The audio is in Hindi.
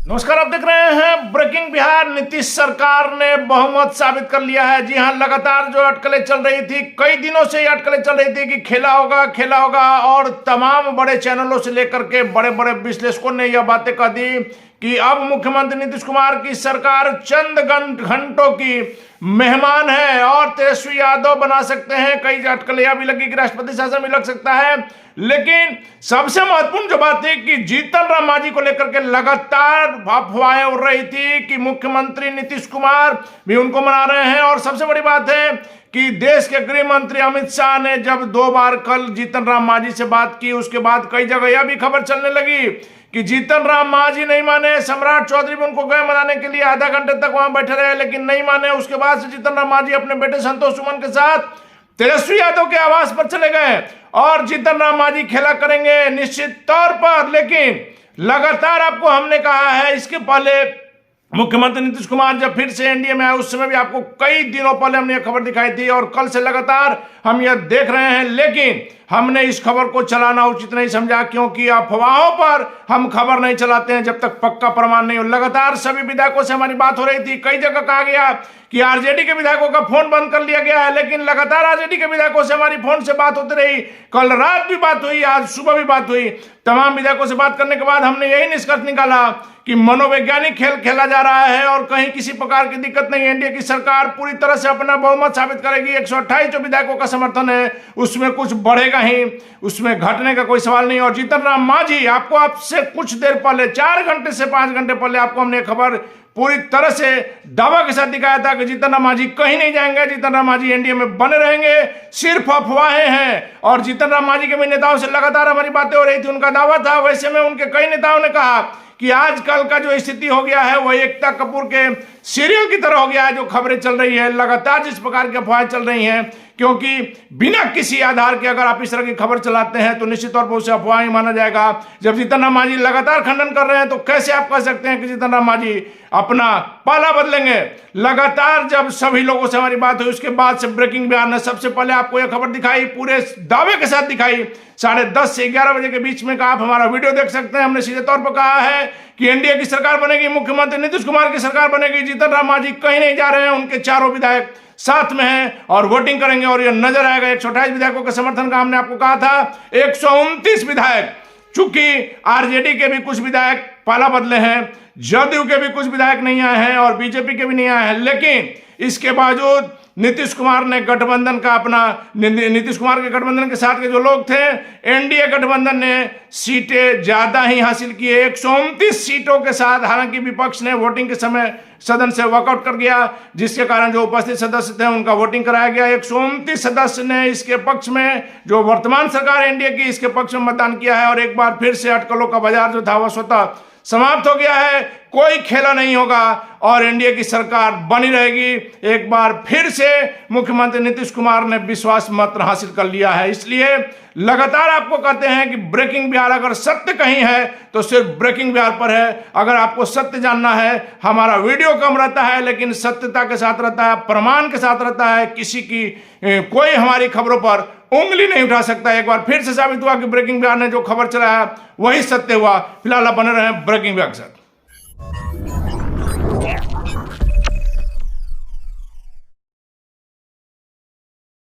नमस्कार, आप देख रहे हैं ब्रेकिंग बिहार। नीतीश सरकार ने बहुमत साबित कर लिया है। जी हां, लगातार जो अटकलें चल रही थी, कई दिनों से ये अटकलें चल रही थी कि खेला होगा और तमाम बड़े चैनलों से लेकर के बड़े बड़े विश्लेषकों ने यह बातें कह दी कि अब मुख्यमंत्री नीतीश कुमार की सरकार चंद घंटों की मेहमान है और तेजस्वी यादव बना सकते हैं। कई अटकलें यह भी लगी कि राष्ट्रपति शासन भी लग सकता है। लेकिन सबसे महत्वपूर्ण जो बात थी कि जीतन राम मांझी को लेकर के लगातार अफवाहें उड़ रही थी कि मुख्यमंत्री नीतीश कुमार भी उनको मना रहे हैं। और सबसे बड़ी बात है कि देश के गृह मंत्री अमित शाह ने जब 2 बार कल जीतन राम मांझी से बात की, उसके बाद कई जगह यह भी खबर चलने लगी कि जीतन राम मांझी नहीं माने। सम्राट चौधरी भी उनको गए मनाने के लिए, आधा घंटे तक वहां बैठे रहे लेकिन नहीं माने। उसके बाद से जीतन राम मांझी अपने बेटे संतोष सुमन के साथ तेजस्वी यादव के आवास पर चले गए और जीतन राम मांझी खेला करेंगे निश्चित तौर पर। लेकिन लगातार आपको हमने कहा है, इसके पहले मुख्यमंत्री नीतीश कुमार जब फिर से एनडीए में आए उस समय भी आपको कई दिनों पहले हमने यह खबर दिखाई थी और कल से लगातार हम यह देख रहे हैं। लेकिन हमने इस खबर को चलाना उचित नहीं समझा, क्योंकि अफवाहों पर हम खबर नहीं चलाते हैं जब तक पक्का प्रमाण नहीं हो। लगातार सभी विधायकों से हमारी बात हो रही थी, कई जगह कहा गया कि आरजेडी के विधायकों का फोन बंद कर लिया गया है, लेकिन लगातार आरजेडी के विधायकों से हमारी फोन से बात होती रही। कल रात भी बात हुई, आज सुबह भी बात हुई। तमाम विधायकों से बात करने के बाद हमने यही निष्कर्ष निकाला कि मनोवैज्ञानिक खेल खेला जा रहा है और कहीं किसी प्रकार की दिक्कत नहीं। एनडीए की सरकार पूरी तरह से अपना बहुमत साबित करेगी। 128 जो विधायकों का समर्थन है उसमें कुछ बढ़ेगा ही, उसमें घटने का कोई सवाल नहीं। और जीतन राम मांझी, आपको आपसे कुछ देर पहले 4 घंटे से 5 घंटे पहले आपको हमने खबर पूरी तरह से दावा के साथ दिखाया था कि जीतन राम मांझी कहीं नहीं जाएंगे, जीतन राम मांझी एनडीए में बने रहेंगे, सिर्फ अफवाहें हैं। और जीतन राम मांझी के भी नेताओं से लगातार हमारी बातें हो रही थी, उनका दावा था। वैसे में उनके कई नेताओं ने कहा कि आजकल का जो स्थिति हो गया है वह एकता कपूर के सीरियल की तरह हो गया है। जो खबरें चल रही है, लगातार जिस प्रकार की अफवाहें चल रही हैं, क्योंकि बिना किसी आधार के अगर आप इस तरह की खबर चलाते हैं तो निश्चित तौर पर उसे अफवाह ही माना जाएगा। जब जीतन राम मांझी लगातार खंडन कर रहे हैं तो कैसे आप कह सकते हैं कि जीतन राम मांझी अपना पाला बदलेंगे। लगातार जब सभी लोगों से हमारी बात हुई उसके बाद से ब्रेकिंग बिहार ने सबसे पहले आपको यह खबर दिखाई, पूरे दावे के साथ दिखाई। 10:30 से 11 बजे के बीच में का आप हमारा वीडियो देख सकते हैं। हमने सीधे तौर पर कहा है कि एनडीए की सरकार बनेगी, मुख्यमंत्री नीतीश कुमार की सरकार बनेगी। जीतन राम मांझी कहीं नहीं जा रहे हैं, उनके चारों विधायक साथ में हैं और वोटिंग करेंगे और यह नजर आएगा। 128 विधायकों के समर्थन का हमने आपको कहा था। 129 विधायक, चूंकि आरजेडी के भी कुछ विधायक पाला बदले हैं, जदयू के भी कुछ विधायक नहीं आए हैं और बीजेपी के भी नहीं आए हैं, लेकिन इसके बावजूद नीतीश कुमार ने गठबंधन का अपना नीतीश कुमार के गठबंधन के साथ के जो लोग थे, एनडीए गठबंधन ने सीटें ज्यादा ही हासिल की है, 129 सीटों के साथ। हालांकि विपक्ष ने वोटिंग के समय सदन से वॉकआउट कर गया, जिसके कारण जो उपस्थित सदस्य थे उनका वोटिंग कराया गया। 129 सदस्य ने इसके पक्ष में, जो वर्तमान सरकार एनडीए की, इसके पक्ष में मतदान किया है और एक बार फिर से अटकलों का बाजार जो था वह स्वतः समाप्त हो गया है। कोई खेला नहीं होगा और एनडीए की सरकार बनी रहेगी। एक बार फिर से मुख्यमंत्री नीतीश कुमार ने विश्वास मत हासिल कर लिया है। इसलिए लगातार आपको कहते हैं कि ब्रेकिंग बिहार अगर सत्य कहीं है तो सिर्फ ब्रेकिंग बिहार पर है। अगर आपको सत्य जानना है, हमारा वीडियो कम रहता है लेकिन सत्यता के साथ रहता है, प्रमाण के साथ रहता है। किसी की कोई हमारी खबरों पर उंगली नहीं उठा सकता। एक बार फिर से साबित हुआ कि ब्रेकिंग बिहार ने जो खबर चलाया वही सत्य हुआ। फिलहाल आप बने रहे ब्रेकिंग बिहार के साथ।